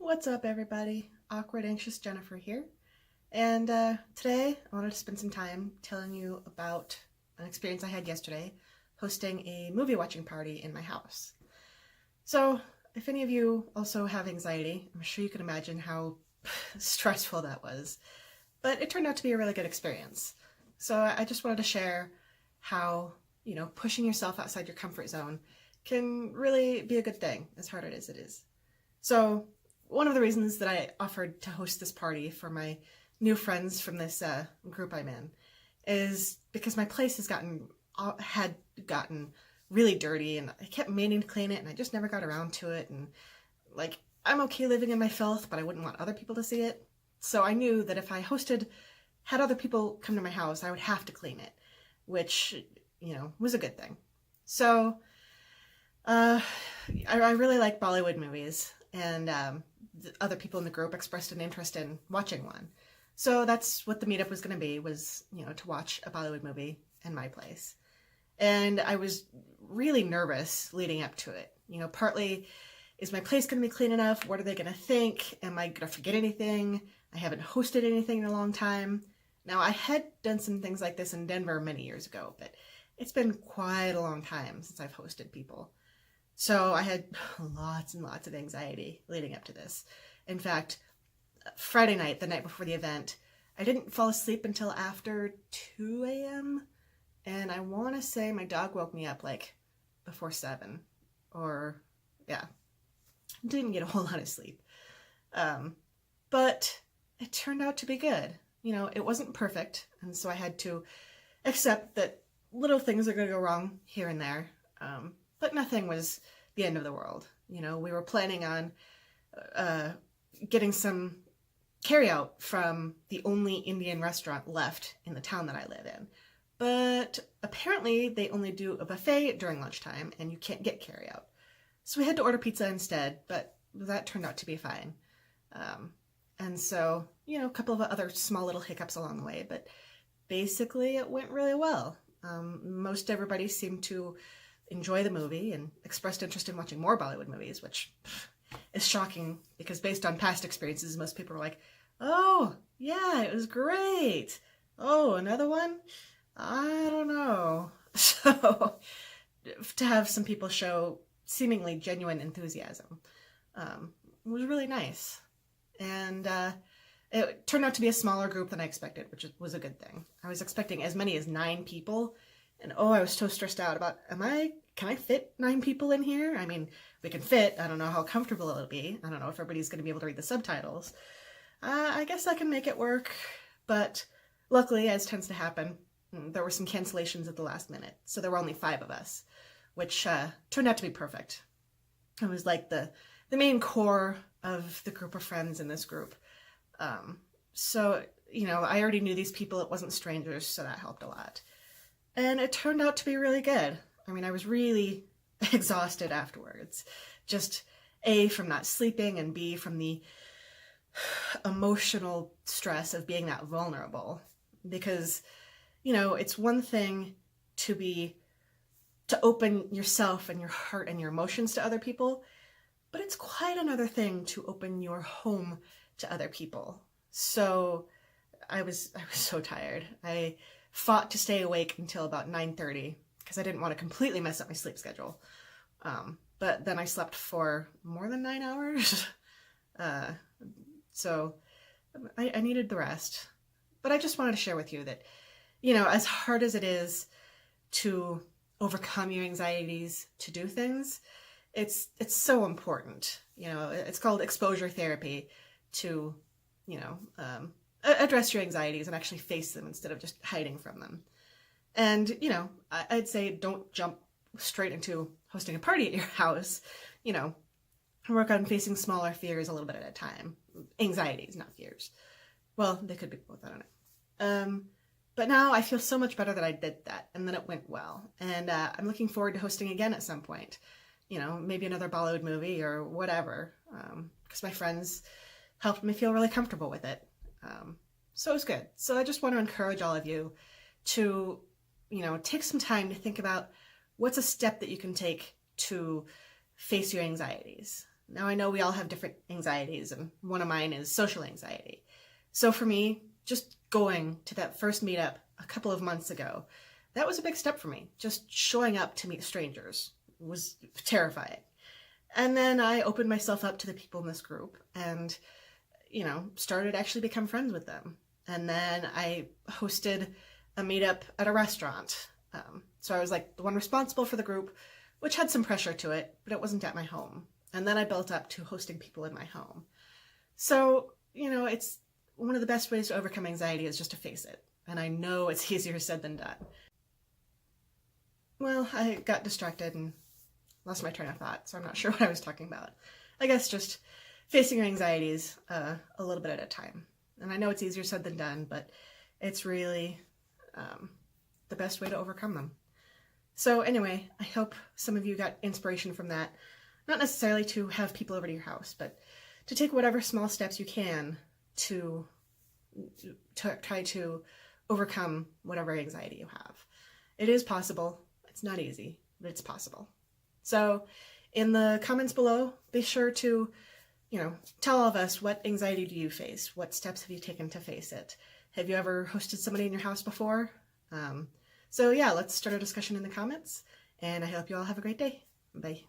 What's up, everybody? Awkward Anxious Jennifer here. And today I wanted to spend some time telling you about an experience I had yesterday hosting a movie watching party in my house. So, if any of you also have anxiety, I'm sure you can imagine how stressful that was. But it turned out to be a really good experience. So, I just wanted to share how, pushing yourself outside your comfort zone can really be a good thing, as hard as it is. So, one of the reasons that I offered to host this party for my new friends from this group I'm in is because my place had gotten really dirty, and I kept meaning to clean it, and I just never got around to it. And I'm okay living in my filth, but I wouldn't want other people to see it. So I knew that if I had other people come to my house, I would have to clean it, which was a good thing. So I really like Bollywood movies, and other people in the group expressed an interest in watching one. So that's what the meetup was going to be, was, to watch a Bollywood movie in my place. And I was really nervous leading up to it. Partly, is my place going to be clean enough? What are they going to think? Am I going to forget anything? I haven't hosted anything in a long time. Now, I had done some things like this in Denver many years ago, but it's been quite a long time since I've hosted people. So I had lots and lots of anxiety leading up to this. In fact, Friday night, the night before the event, I didn't fall asleep until after 2 a.m. And I want to say my dog woke me up before 7. Didn't get a whole lot of sleep. But it turned out to be good. It wasn't perfect. And so I had to accept that little things are going to go wrong here and there. But nothing was the end of the world. We were planning on getting some carryout from the only Indian restaurant left in the town that I live in. But apparently they only do a buffet during lunchtime, and you can't get carryout. So we had to order pizza instead, but that turned out to be fine. And so, a couple of other small little hiccups along the way, but basically it went really well. Most everybody seemed to enjoy the movie and expressed interest in watching more Bollywood movies, which is shocking because based on past experiences, most people were like, oh, yeah, it was great. Oh, another one? I don't know. So to have some people show seemingly genuine enthusiasm was really nice. And it turned out to be a smaller group than I expected, which was a good thing. I was expecting as many as 9 people. And I was so stressed out about, can I fit 9 people in here? I mean, we can fit. I don't know how comfortable it'll be. I don't know if everybody's going to be able to read the subtitles. I guess I can make it work. But luckily, as tends to happen, there were some cancellations at the last minute. So there were only 5 of us, which turned out to be perfect. It was like the main core of the group of friends in this group. So, I already knew these people. It wasn't strangers, so that helped a lot. And it turned out to be really good. I was really exhausted afterwards. Just A, from not sleeping, and B, from the emotional stress of being that vulnerable. Because, it's one thing to open yourself and your heart and your emotions to other people, but it's quite another thing to open your home to other people. So I was so tired. I fought to stay awake until about 9:30 because I didn't want to completely mess up my sleep schedule. But then I slept for more than 9 hours. So I needed the rest. But I just wanted to share with you that, as hard as it is to overcome your anxieties, to do things, it's so important. It's called exposure therapy to, address your anxieties and actually face them instead of just hiding from them. And, I'd say don't jump straight into hosting a party at your house. Work on facing smaller fears a little bit at a time. Anxieties, not fears. Well, they could be both, I don't know. But now I feel so much better that I did that, and then it went well. And I'm looking forward to hosting again at some point. Maybe another Bollywood movie or whatever, because my friends helped me feel really comfortable with it. So it was good. So I just want to encourage all of you to, take some time to think about what's a step that you can take to face your anxieties. Now I know we all have different anxieties, and one of mine is social anxiety. So for me, just going to that first meetup a couple of months ago, that was a big step for me. Just showing up to meet strangers was terrifying. And then I opened myself up to the people in this group and, started to actually become friends with them. And then I hosted a meetup at a restaurant. So I was like the one responsible for the group, which had some pressure to it, but it wasn't at my home. And then I built up to hosting people in my home. So, it's one of the best ways to overcome anxiety is just to face it. And I know it's easier said than done. Well, I got distracted and lost my train of thought, so I'm not sure what I was talking about. I guess just facing your anxieties a little bit at a time. And I know it's easier said than done, but it's really the best way to overcome them. So anyway, I hope some of you got inspiration from that. Not necessarily to have people over to your house, but to take whatever small steps you can to try to overcome whatever anxiety you have. It is possible. It's not easy, but it's possible. So in the comments below, be sure to, tell all of us, what anxiety do you face? What steps have you taken to face it? Have you ever hosted somebody in your house before? So yeah, let's start a discussion in the comments, and I hope you all have a great day. Bye.